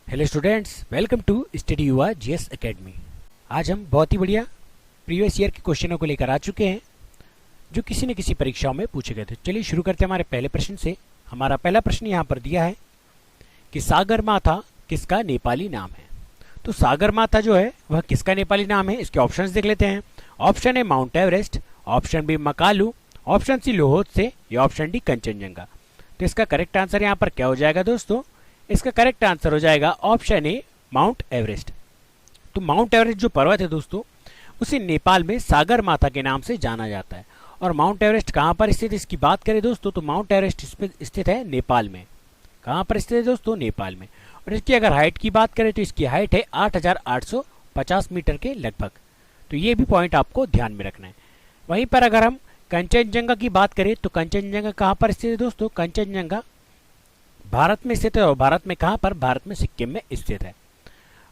Hello students, welcome to study Yuva GS academy. आज हम बहुत ही बढ़िया प्रीवियस ईयर के क्वेश्चनों को लेकर आ चुके हैं जो किसी न किसी परीक्षाओं में पूछे गए थे। चलिए शुरू करते हैं हमारे पहले प्रश्न से। हमारा पहला प्रश्न यहाँ पर दिया है कि सागरमाथा किसका नेपाली नाम है। तो सागरमाथा जो है वह किसका नेपाली नाम है, इसके ऑप्शंस देख लेते हैं। Option A Mount Everest, option B Makalu, option C Lhotse या ऑप्शन डी कंचनजंगा। तो इसका करेक्ट आंसर यहाँ पर क्या हो जाएगा दोस्तों? इसका करेक्ट आंसर हो जाएगा ऑप्शन ए माउंट एवरेस्ट। तो माउंट एवरेस्ट जो पर्वत है दोस्तों उसे नेपाल में सागरमाथा के नाम से जाना जाता है। और माउंट एवरेस्ट कहाँ पर स्थित है इसकी बात करें दोस्तों तो माउंट एवरेस्ट स्थित है नेपाल में। कहाँ पर स्थित है दोस्तों? नेपाल में। और इसकी अगर हाइट की बात करें तो इसकी हाइट है 8,850 मीटर के लगभग। तो ये भी पॉइंट आपको ध्यान में रखना है। वहीं पर अगर हम कंचनजंगा की बात करें तो कंचनजंगा कहाँ पर स्थित है दोस्तों? कंचनजंगा भारत में स्थित है। और भारत में कहाँ पर? भारत में सिक्किम में स्थित है।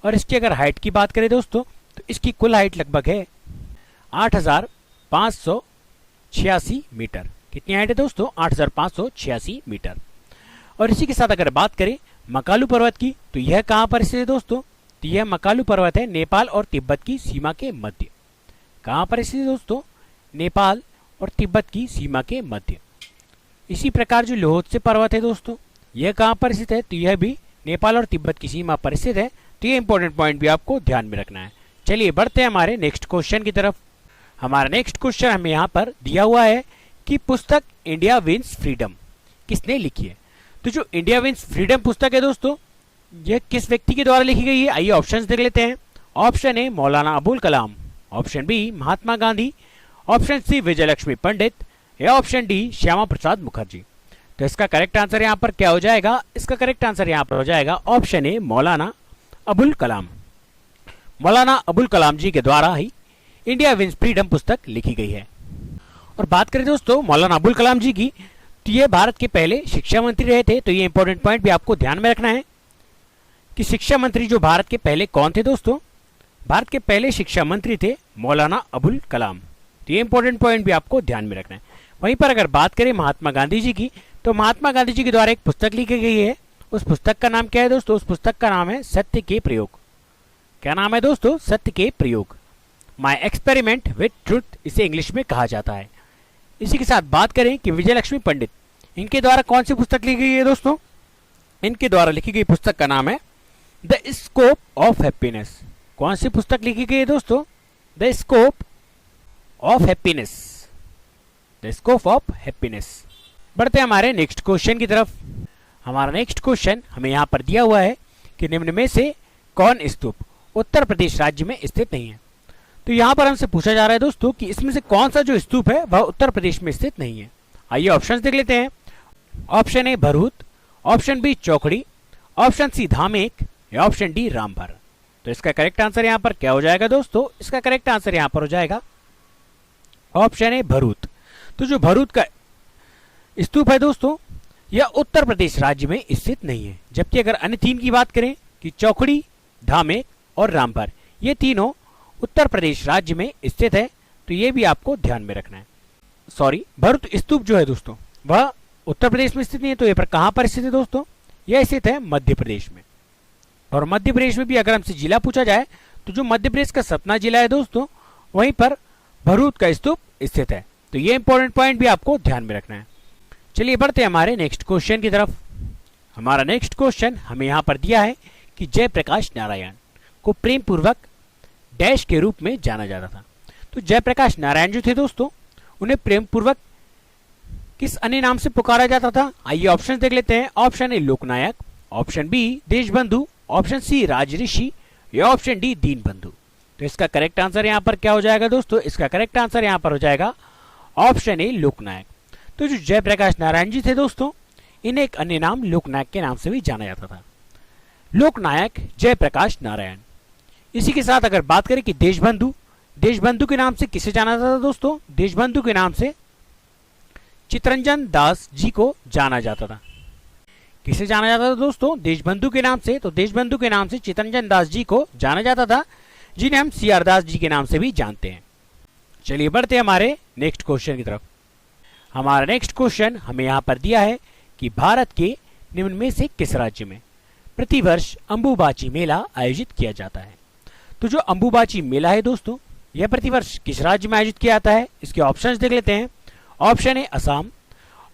और इसकी अगर हाइट की बात करें दोस्तों तो इसकी कुल हाइट लगभग है 8,586 मीटर। कितनी हाइट है दोस्तों? 8,586 मीटर। और इसी के साथ अगर बात करें मकालू पर्वत की तो यह कहाँ पर स्थित है दोस्तों? तो यह मकालू पर्वत है नेपाल और तिब्बत की सीमा के मध्य। कहाँ पर स्थित है दोस्तों? नेपाल और तिब्बत की सीमा के मध्य। इसी प्रकार जो लोहोत्से पर्वत है दोस्तों यह कहाँ पर स्थित है? तो यह भी नेपाल और तिब्बत की सीमा पर स्थित है। तो ये इंपॉर्टेंट पॉइंट भी आपको ध्यान में रखना है। चलिए बढ़ते हैं हमारे नेक्स्ट क्वेश्चन की तरफ। हमारा नेक्स्ट क्वेश्चन हमें यहाँ पर दिया हुआ है कि पुस्तक इंडिया विंस फ्रीडम किसने लिखी है। तो जो इंडिया विंस फ्रीडम पुस्तक है दोस्तों यह किस व्यक्ति के द्वारा लिखी गई है? आइए ऑप्शंस देख लेते हैं। ऑप्शन ए Maulana Abul Kalam, option B Mahatma Gandhi, option C Vijayalakshmi पंडित या ऑप्शन डी श्यामा प्रसाद मुखर्जी। तो इसका करेक्ट आंसर यहाँ पर क्या हो जाएगा? इसका करेक्ट आंसर यहाँ पर हो जाएगा ऑप्शन ए मौलाना अबुल कलाम। मौलाना अबुल कलाम जी के द्वारा ही इंडिया विंस फ्रीडम पुस्तक लिखी गई है। और बात करें दोस्तों मौलाना अबुल कलाम जी की तो ये भारत के पहले शिक्षा मंत्री रहे थे। तो ये इंपॉर्टेंट पॉइंट भी आपको ध्यान में रखना है कि शिक्षा मंत्री जो भारत के पहले कौन थे दोस्तों? भारत के पहले शिक्षा मंत्री थे मौलाना अबुल कलाम। तो ये इंपॉर्टेंट पॉइंट भी आपको ध्यान में रखना है। वहीं पर अगर बात करें महात्मा गांधी जी की तो महात्मा गांधी जी के द्वारा एक पुस्तक लिखी गई है। उस पुस्तक का नाम क्या है दोस्तों? उस पुस्तक का नाम है सत्य के प्रयोग। क्या नाम है दोस्तों? सत्य के प्रयोग। माई एक्सपेरिमेंट विथ ट्रुथ इसे इंग्लिश में कहा जाता है। इसी के साथ बात करें कि विजयलक्ष्मी पंडित इनके द्वारा कौन सी पुस्तक लिखी गई है दोस्तों? इनके द्वारा लिखी गई पुस्तक का नाम है द स्कोप ऑफ हैप्पीनेस। कौन सी पुस्तक लिखी गई है दोस्तों? The scope of happiness. The scope of happiness. बढ़ते हैं हमारे नेक्स्ट क्वेश्चन की तरफ। हमारा नेक्स्ट क्वेश्चन हमें यहाँ पर दिया हुआ है कि निम्न में से कौन स्तूप उत्तर प्रदेश राज्य में स्थित नहीं है। तो यहाँ पर हमसे पूछा जा रहा है दोस्तों कि इसमें से कौन सा जो स्तूप है वह उत्तर प्रदेश में स्थित नहीं है। आइए ऑप्शंस देख लेते हैं। Option A Bharuch, option B Chaukhandi, option C Dhamek या ऑप्शन डी रामभर। तो इसका करेक्ट आंसर यहाँ पर क्या हो जाएगा दोस्तों? इसका करेक्ट आंसर यहाँ पर हो जाएगा ऑप्शन ए भरूच। तो जो भरूच का स्तूप है दोस्तों यह उत्तर प्रदेश राज्य में स्थित नहीं है। जबकि अगर अन्य तीन की बात करें कि चौखड़ी, धामेक और रामभर ये तीनों उत्तर प्रदेश राज्य में स्थित है। तो ये भी आपको ध्यान में रखना है। सॉरी, भरूच स्तूप जो है दोस्तों वह उत्तर प्रदेश में स्थित नहीं है। तो ये पर कहां पर स्थित है दोस्तों? यह स्थित है मध्य प्रदेश में। और मध्य प्रदेश में भी अगर हमसे जिला पूछा जाए तो जो मध्य प्रदेश का सतना जिला है दोस्तों वहीं पर भरूच का स्तूप स्थित है। तो ये इंपॉर्टेंट पॉइंट भी आपको ध्यान में रखना है। चलिए बढ़ते हैं हमारे नेक्स्ट क्वेश्चन की तरफ। हमारा नेक्स्ट क्वेश्चन हमें यहाँ पर दिया है कि जयप्रकाश नारायण को प्रेम पूर्वक डैश के रूप में जाना जाता था। तो जयप्रकाश नारायण जो थे दोस्तों उन्हें प्रेम पूर्वक किस अन्य नाम से पुकारा जाता था? आइए ऑप्शन देख लेते हैं। Option A Loknayak, option B Deshbandhu, option C Rajarshi या ऑप्शन डी दीनबंधु। तो इसका करेक्ट आंसर यहाँ पर क्या हो जाएगा दोस्तों? इसका करेक्ट आंसर यहाँ पर हो जाएगा ऑप्शन ए लोकनायक। तो जो जयप्रकाश नारायण जी थे दोस्तों इन्हें एक अन्य नाम लोकनायक के नाम से भी जाना जाता था। लोकनायक जयप्रकाश नारायण। इसी के साथ अगर बात करें कि देशबंधु, देशबंधु के नाम से किसे जाना जाता था दोस्तों? देशबंधु के नाम से चितरंजन दास जी को जाना जाता था। किसे जाना जाता था दोस्तों? देशबंधु के नाम से। तो देशबंधु के नाम से चितरंजन दास जी को जाना जाता था जिन्हें हम सीआर दास जी के नाम से भी जानते हैं। चलिए बढ़ते हैं हमारे नेक्स्ट क्वेश्चन की तरफ। हमारा नेक्स्ट क्वेश्चन हमें यहाँ पर दिया है कि भारत के निम्न में से किस राज्य में प्रतिवर्ष अंबुबाची मेला आयोजित किया जाता है? तो जो अंबुबाची मेला है दोस्तों, यह प्रतिवर्ष किस राज्य में आयोजित किया जाता है? इसके ऑप्शंस देख लेते हैं। Option A Assam,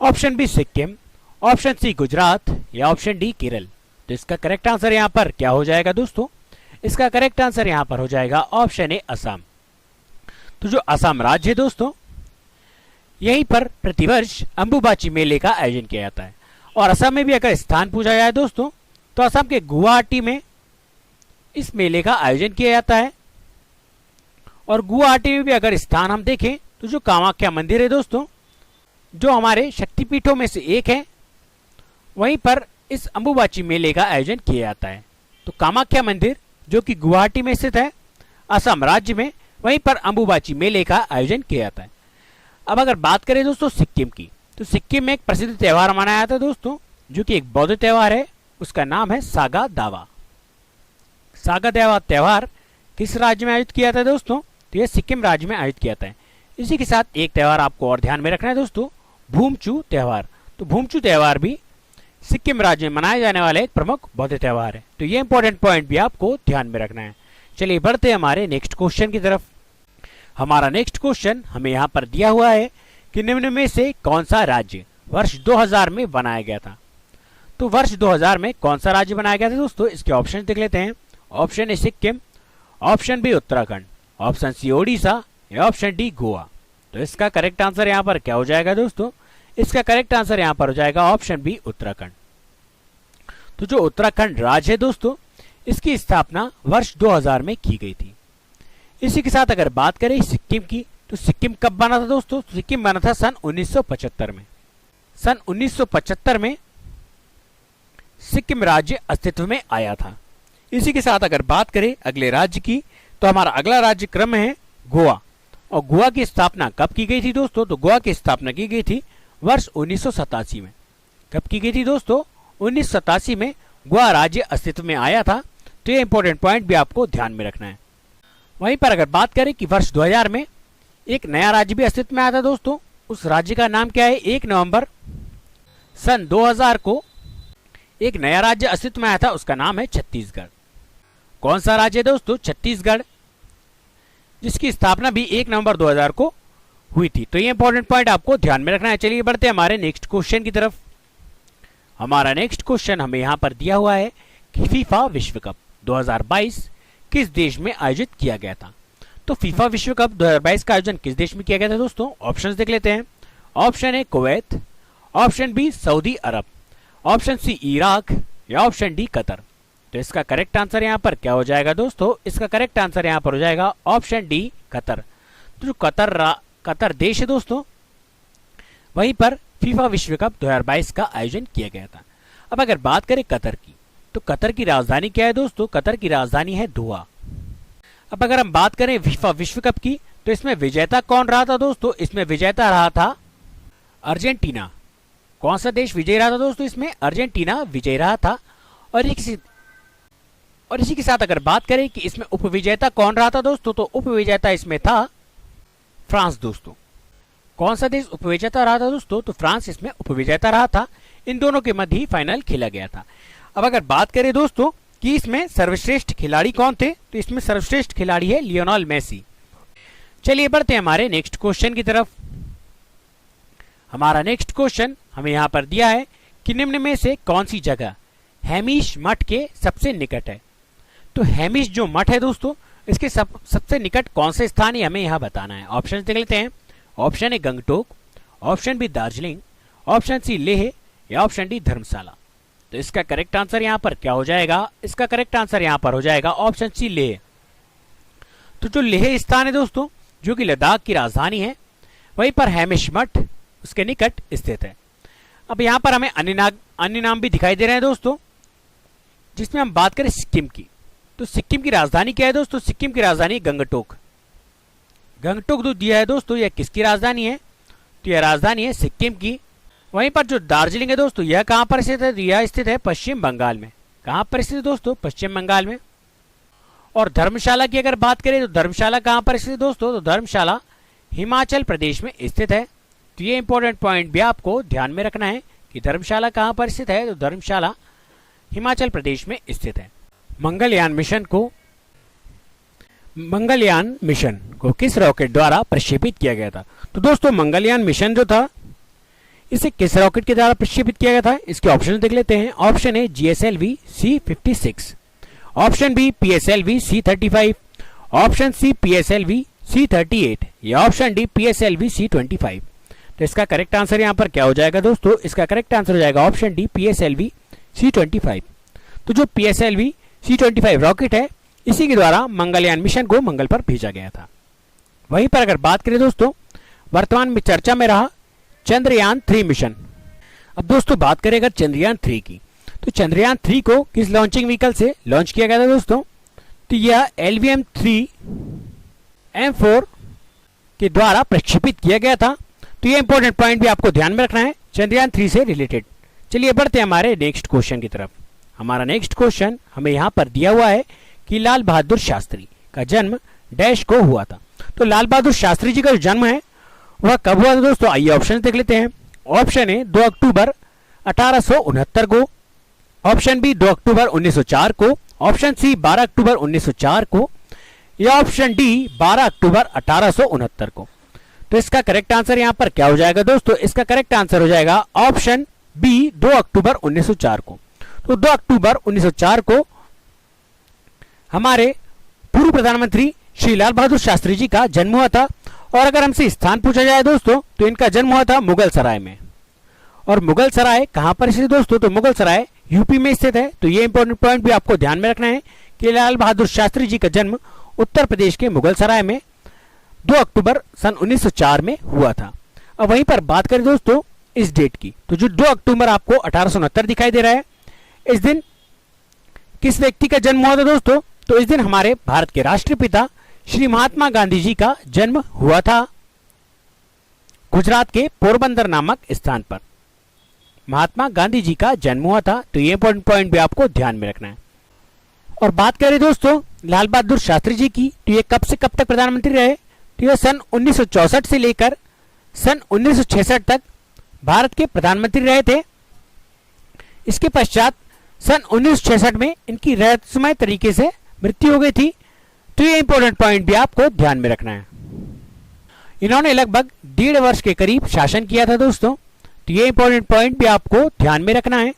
option B Sikkim, option C Gujarat या ऑप्शन डी केरल। तो इसका करेक्ट आंसर यहाँ पर क्या हो जाएगा दोस्तों? इसका करेक्ट आंसर यहाँ पर हो जाएगा ऑप्शन ए असम। तो जो असम राज्य है दोस्तों, यहीं पर प्रतिवर्ष अंबुबाची मेले का आयोजन किया जाता है। और असम में भी अगर स्थान पूछा जाए दोस्तों, तो असम के गुवाहाटी में इस मेले का आयोजन किया जाता है। और गुवाहाटी में भी अगर स्थान हम देखें तो जो कामाख्या मंदिर है दोस्तों, जो हमारे शक्तिपीठों में से एक है, वहीं पर इस अंबुबाची मेले का आयोजन किया जाता है। तो कामाख्या मंदिर जो कि गुवाहाटी में स्थित है असम राज्य में, वहीं पर अंबुबाची मेले का आयोजन किया जाता है। अब अगर बात करें दोस्तों सिक्किम की, तो सिक्किम में एक प्रसिद्ध त्यौहार मनाया जाता है दोस्तों, जो कि एक बौद्ध त्यौहार है। उसका नाम है सागा दावा। सागा दावा त्यौहार किस राज्य में आयोजित किया जाता है दोस्तों? तो यह सिक्किम राज्य में आयोजित किया जाता है। इसी के साथ एक त्यौहार आपको और ध्यान में रखना है दोस्तों, भूमचू त्यौहार। तो भूमचू त्यौहार भी सिक्किम राज्य में मनाया जाने वाला एक प्रमुख बौद्ध त्यौहार है। तो ये इंपॉर्टेंट पॉइंट भी आपको ध्यान में रखना है। चलिए बढ़ते हैं हमारे नेक्स्ट क्वेश्चन की तरफ। हमारा नेक्स्ट क्वेश्चन हमें यहाँ पर दिया हुआ है कि निम्न में से कौन सा राज्य वर्ष 2000 में बनाया गया था? तो वर्ष 2000 में कौन सा राज्य बनाया गया था दोस्तों? इसके ऑप्शन देख लेते हैं। Option A Sikkim, option B Uttarakhand, option C Odisha या ऑप्शन डी गोवा। तो इसका करेक्ट आंसर यहाँ पर क्या हो जाएगा दोस्तों? इसका करेक्ट आंसर यहाँ पर हो जाएगा ऑप्शन बी उत्तराखंड। तो जो उत्तराखंड राज्य है दोस्तों, इसकी स्थापना वर्ष 2000 में की गई थी। इसी के साथ अगर बात करें सिक्किम की, तो सिक्किम कब बना था दोस्तों? सिक्किम बना था सन 1975 में। सन 1975 में सिक्किम राज्य अस्तित्व में आया था। इसी के साथ अगर बात करें अगले राज्य की, तो हमारा अगला राज्य क्रम है गोवा। और गोवा की स्थापना कब की गई थी दोस्तों? तो गोवा की स्थापना की गई थी वर्ष 1987 में। कब की गई थी दोस्तों? 1987 में गोवा राज्य अस्तित्व में आया था। तो ये इंपॉर्टेंट पॉइंट भी आपको ध्यान में रखना है। वहीं पर अगर बात करें कि वर्ष 2000 में एक नया राज्य भी अस्तित्व में आया था दोस्तों, उस राज्य का नाम क्या है? 1 नवंबर सन 2000 को एक नया राज्य अस्तित्व में आया था, उसका नाम है छत्तीसगढ़। कौन सा राज्य है दोस्तों? छत्तीसगढ़, जिसकी स्थापना भी 1 नवंबर 2000 को हुई थी। तो ये इंपॉर्टेंट पॉइंट आपको ध्यान में रखना है। चलिए बढ़ते हैं हमारे नेक्स्ट क्वेश्चन की तरफ। हमारा नेक्स्ट क्वेश्चन हमें यहाँ पर दिया हुआ है कि फीफा विश्व कप 2022 किस देश में आयोजित किया गया था? तो फीफा विश्व कप 2022 का आयोजन किस देश में किया गया था दोस्तों? ऑप्शंस देख लेते हैं। Option A Kuwait, option B Saudi Arabia, option C Iraq या ऑप्शन डी कतर। तो इसका करेक्ट आंसर यहाँ पर क्या हो जाएगा दोस्तों? इसका करेक्ट आंसर यहाँ पर हो जाएगा ऑप्शन डी कतर। तो जो कतर देश है दोस्तों, वहीं पर फीफा विश्व कप 2022 का आयोजन किया गया था। अब अगर बात करें कतर की, तो कतर की राजधानी क्या है दोस्तों? कतर की राजधानी है दोहा। अब अगर हम बात करें फीफा विश्व कप की, तो इसमें विजेता कौन रहा था दोस्तों? इसमें विजेता रहा था अर्जेंटीना। कौन सा देश विजयी रहा था दोस्तों? इसमें अर्जेंटीना विजयी रहा था। और इसी के साथ अगर बात करें कि इसमें उपविजेता कौन रहा था दोस्तों, तो उपविजेता इसमें था फ्रांस दोस्तों। कौन सा देश उपविजेता रहा था दोस्तों? तो फ्रांस इसमें उपविजेता रहा था। इन दोनों के मध्य ही फाइनल खेला गया था। अब अगर बात करें दोस्तों कि इसमें सर्वश्रेष्ठ खिलाड़ी कौन थे, तो इसमें सर्वश्रेष्ठ खिलाड़ी है लियोनेल मेसी। चलिए बढ़ते हैं हमारे नेक्स्ट क्वेश्चन की तरफ। हमारा नेक्स्ट क्वेश्चन हमें यहाँ पर दिया है कि निम्न में से कौन सी जगह हैमिश मठ के सबसे निकट है? तो हैमिश जो मठ है दोस्तों, इसके सबसे निकट कौन से स्थान है, हमें यहाँ बताना है। ऑप्शन देख लेते हैं। Option A Gangtok, option B Darjeeling, option C Leh या ऑप्शन डी धर्मशाला। तो इसका करेक्ट आंसर यहाँ पर क्या हो जाएगा? इसका करेक्ट आंसर यहाँ पर हो जाएगा ऑप्शन सी लेह। तो जो लेह स्थान है दोस्तों, जो कि लद्दाख की राजधानी है, वहीं पर हैमिश मठ उसके निकट स्थित है। अब यहाँ पर हमें अन्य नाम भी दिखाई दे रहे हैं दोस्तों, जिसमें हम बात करें सिक्किम की, तो सिक्किम की राजधानी क्या है दोस्तों? सिक्किम की राजधानी गंगटोक। गंगटोक जो दिया है दोस्तों, यह किसकी राजधानी है? तो यह राजधानी है सिक्किम की। वहीं पर जो दार्जिलिंग है दोस्तों, यह कहां पर स्थित है? यह स्थित है पश्चिम बंगाल में। कहां पर स्थित है दोस्तों? पश्चिम बंगाल में। और धर्मशाला की अगर बात करें, तो धर्मशाला कहां पर स्थित है दोस्तों? तो धर्मशाला हिमाचल प्रदेश में स्थित है। तो ये इंपॉर्टेंट पॉइंट भी आपको ध्यान में रखना है कि धर्मशाला कहां पर स्थित है। तो धर्मशाला हिमाचल प्रदेश में स्थित है। मंगलयान मिशन को किस रॉकेट द्वारा प्रक्षेपित किया गया था? तो दोस्तों मंगलयान मिशन जो था इसे किस रॉकेट के द्वारा प्रक्षेपित किया गया था? इसके ऑप्शन देख लेते हैं। Option A GSLV C56, option B PSLV C35, option C PSLV C38 या ऑप्शन डी PSLV C25। तो इसका करेक्ट आंसर यहाँ पर क्या हो जाएगा दोस्तों? इसका करेक्ट आंसर हो जाएगा ऑप्शन डी PSLV C25। तो जो PSLV C25 रॉकेट है इसी के द्वारा मंगलयान मिशन को मंगल पर भेजा गया था। वहीं पर अगर बात करें दोस्तों वर्तमान में चर्चा में रहा चंद्रयान 3 मिशन। अब दोस्तों बात करें अगर चंद्रयान 3 की, तो चंद्रयान 3 को किस लॉन्चिंग व्हीकल से लॉन्च किया गया था दोस्तों? तो यह LVM-3M4 के द्वारा प्रक्षेपित किया गया था। तो ये इंपॉर्टेंट पॉइंट भी आपको ध्यान में रखना है चंद्रयान 3 से रिलेटेड। चलिए बढ़ते हैं हमारे नेक्स्ट क्वेश्चन की तरफ। हमारा नेक्स्ट क्वेश्चन हमें यहाँ पर दिया हुआ है कि लाल बहादुर शास्त्री का जन्म डैश को हुआ था। तो लाल बहादुर शास्त्री जी का जो जन्म है वह कब हुआ था दोस्तों? आइए ऑप्शन देख लेते हैं। ऑप्शन ए 2 अक्टूबर 1869 को, ऑप्शन बी 2 अक्टूबर 1904 को, ऑप्शन सी 12 अक्टूबर 1904 को या ऑप्शन डी 12 अक्टूबर 1869 को। तो इसका करेक्ट आंसर यहां पर क्या हो जाएगा दोस्तों? इसका करेक्ट आंसर हो जाएगा ऑप्शन बी 2 अक्टूबर 1904 को। तो 2 अक्टूबर 1904 को हमारे पूर्व प्रधानमंत्री श्री लाल बहादुर शास्त्री जी का जन्म हुआ था। और अगर हमसे स्थान पूछा जाए दोस्तों तो इनका जन्म हुआ था मुगल सराय में। और मुगल सराय कहां पर स्थित दोस्तों? तो मुगल सराय यूपी में स्थित है। तो ये इंपॉर्टेंट पॉइंट भी आपको ध्यान में रखना है कि लाल बहादुर शास्त्री जी का जन्म उत्तर प्रदेश के मुगल सराय में 2 अक्टूबर सन 1904 में हुआ था। अब वहीं पर बात करें दोस्तों इस डेट की, तो जो 2 अक्टूबर आपको 1869 दिखाई दे रहा है, इस दिन किस व्यक्ति का जन्म हुआ था दोस्तों? तो इस दिन हमारे भारत के राष्ट्रपिता श्री महात्मा गांधी जी का जन्म हुआ था गुजरात के पोरबंदर नामक स्थान पर। महात्मा गांधी जी का जन्म हुआ था। तो ये इंपॉर्टेंट पॉइंट भी आपको ध्यान में रखना है। और बात करें दोस्तों लाल बहादुर शास्त्री जी की, तो ये कब से कब तक प्रधानमंत्री रहे? तो ये सन 1964 से लेकर सन 1966 तक भारत के प्रधानमंत्री रहे थे। इसके पश्चात सन 1966 में इनकी रहस्यमय तरीके से मृत्यु हो गई थी। तो ये इंपॉर्टेंट पॉइंट भी आपको ध्यान में रखना है। इन्होंने लगभग 1.5 वर्ष के करीब शासन किया था दोस्तों। तो ये इंपॉर्टेंट पॉइंट भी आपको ध्यान में रखना है।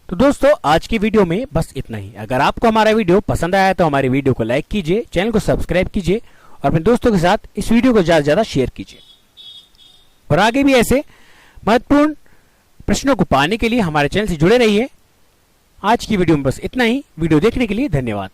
तो दोस्तों आज की वीडियो में बस इतना ही। अगर आपको हमारा वीडियो पसंद आया तो हमारे वीडियो को लाइक कीजिए, चैनल को सब्सक्राइब कीजिए और अपने दोस्तों के साथ इस वीडियो को ज्यादा से ज्यादा शेयर कीजिए। और आगे भी ऐसे महत्वपूर्ण प्रश्नों को पाने के लिए हमारे चैनल से जुड़े रहिए। आज की वीडियो में बस इतना ही। वीडियो देखने के लिए धन्यवाद।